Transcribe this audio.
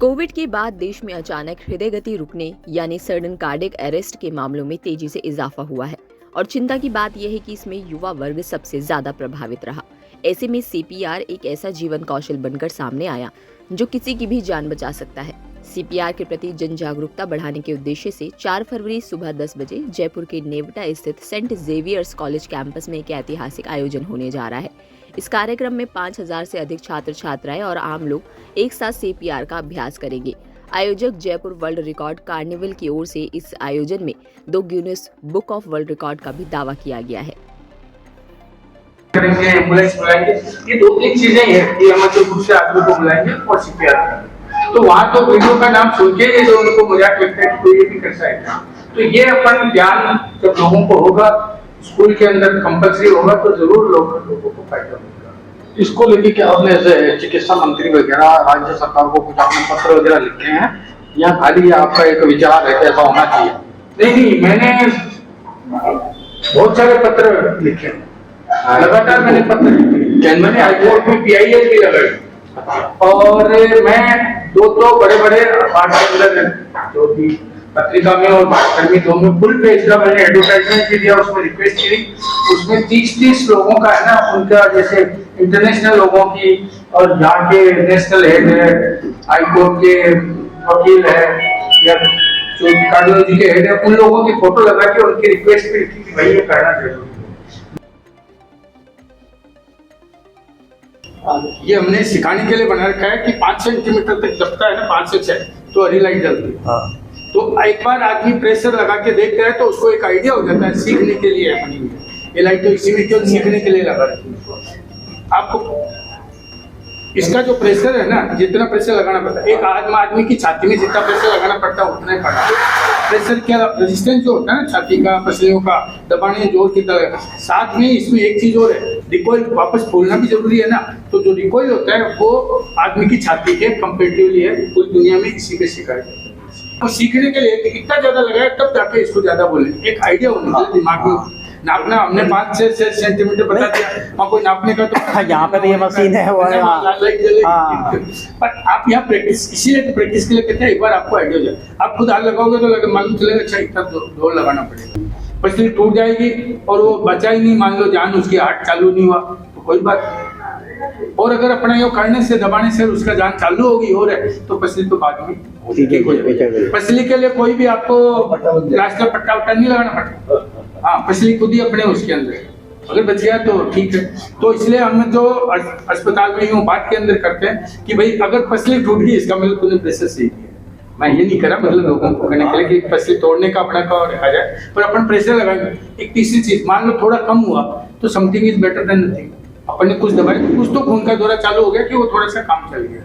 Covid के बाद देश में अचानक हृदय गति रुकने यानी सडन कार्डियक अरेस्ट के मामलों में तेजी से इजाफा हुआ है और चिंता की बात यह है कि इसमें युवा वर्ग सबसे ज्यादा प्रभावित रहा। ऐसे में सीपीआर एक ऐसा जीवन कौशल बनकर सामने आया जो किसी की भी जान बचा सकता है। सीपीआर के प्रति जन जागरूकता बढ़ाने के उद्देश्य से 4 फरवरी सुबह 10 बजे जयपुर के नेवटा स्थित सेंट जेवियर्स कॉलेज कैंपस में एक ऐतिहासिक आयोजन होने जा रहा है। इस कार्यक्रम में 5000 से अधिक छात्र छात्राएं और आम लोग एक साथ सीपीआर का अभ्यास करेंगे। आयोजक जयपुर वर्ल्ड रिकॉर्ड कार्निवल की ओर से इस आयोजन में 2 Guinness book of world record का भी दावा किया गया है। करेंगे, एम्बुलेंस बुलाएंगे, ये 2-3 चीजें हैं कि हम जो दूसरे आदमी को बुलाएंगे और सीपीआर करेंगे। तो वहाँ तो वीडियो का नाम सुन के ये जो उनको मजाक लगता है कि ये भी कर सकता है। तो ये अपन ज्ञान जब लोगों को होगा, स्कूल के अंदर कंपल्सरी होगा तो जरूर लोगों को फायदा होगा। इसको लेके क्या आपने चिकित्सा मंत्री वगैरह राज्य सरकार को कुछ अपने पत्र वगैरह लिखे हैं या खाली आपका एक विचार है कि ऐसा होना चाहिए? नहीं, मैंने बहुत सारे पत्र लिखे, लगातार मैंने पत्र लिखे। मैंने हाईकोर्ट में PIL भी लगाई और मैं 2 बड़े अखबार के अंदर जो भी पत्रिका में और भास्कर में 2 में फुल पेज का मैंने एडवर्टाइजमेंट भी दिया, उसमें रिक्वेस्ट की। उसमें 30 लोगों का है ना, उनका जैसे इंटरनेशनल लोगों की और यहाँ के नेशनल हेड है, हाई कोर्ट के वकील है या जो कार्डियोलॉजी के हेड है, उन लोगों की फोटो लगा के उनकी रिक्वेस्ट भी लिखी कि भाई ये करना जरूरी है। ये हमने सिखाने के लिए बना रखा है कि 5 सेंटीमीटर तक दबता है ना, 5 से 6 तो हरी लाइट जलती है। तो एक बार आदमी प्रेशर लगा के देखता है तो उसको एक आइडिया हो जाता है, सीखने के लिए बनी हुई है ये लाइट। तो इसी में क्यों सीखने के लिए लगा रखी है। आपको इसका जो प्रेशर है ना, जितना प्रेशर लगाना पड़ता है, एक आदमी की छाती में जितना प्रेशर लगाना पड़ता है उतना ही पड़ता है। प्रेशर क्या रेजिस्टेंस जो होता है ना छाती का, पसलियों का दबाने जोर की तरह। साथ में इसमें एक चीज और है, रिकॉइल वापस खोलना भी जरूरी है ना। तो जो रिकॉइल होता है वो आदमी की छाती के कंपेरेटिवली है, पूरी दुनिया में इसी पे सिखाया जाता है। तो सीखने के लिए इतना ज्यादा लगाया तब जाके इसको ज्यादा बोले, एक आइडिया होना चाहिए दिमाग में। नापना हमने 5 से 6 सेंटीमीटर बता दिया, वहाँ कोई नापने का तो यहाँ पे तो ये मशीन है वो है। पर आप यहाँ प्रैक्टिस, इसीलिए तो प्रैक्टिस के लिए कहते हैं एक बार आपको आइडिया हो जाए। आप खुद हाथ लगाओगे तो मालूम चलेगा अच्छा इतना जोर लगाना पड़ेगा, पसली टूट जाएगी और वो बचा ही नहीं, मान लो जान उसकी हार्ट चालू नहीं हुआ तो कोई बात। और अगर अपना यो करने से दबाने से उसका जान चालू होगी हो रहा है तो पसली तो बाद में ठीक हो जाएगी। पसली के लिए कोई भी आपको रास्ता पट्टा वट्टा नहीं लगाना पड़ता। हाँ, पसली खुद ही अपने उसके अंदर, अगर बच गया तो ठीक है। तो इसलिए हम जो अस्पताल में यूं बात के अंदर करते हैं कि भाई अगर पसली टूट गई इसका मतलब तूने प्रेशर सीख लिया। मैं ये नहीं करा मतलब लोगों को कहने के लिए कि पसली तोड़ने का अपना का रखा जाए, पर अपन प्रेशर लगाएंगे। एक तीसरी चीज, मान लो थोड़ा कम हुआ तो something is better than nothing. अपन ने कुछ दबाया तो कुछ तो खून का दौरा चालू हो गया कि वो थोड़ा सा काम चल गया।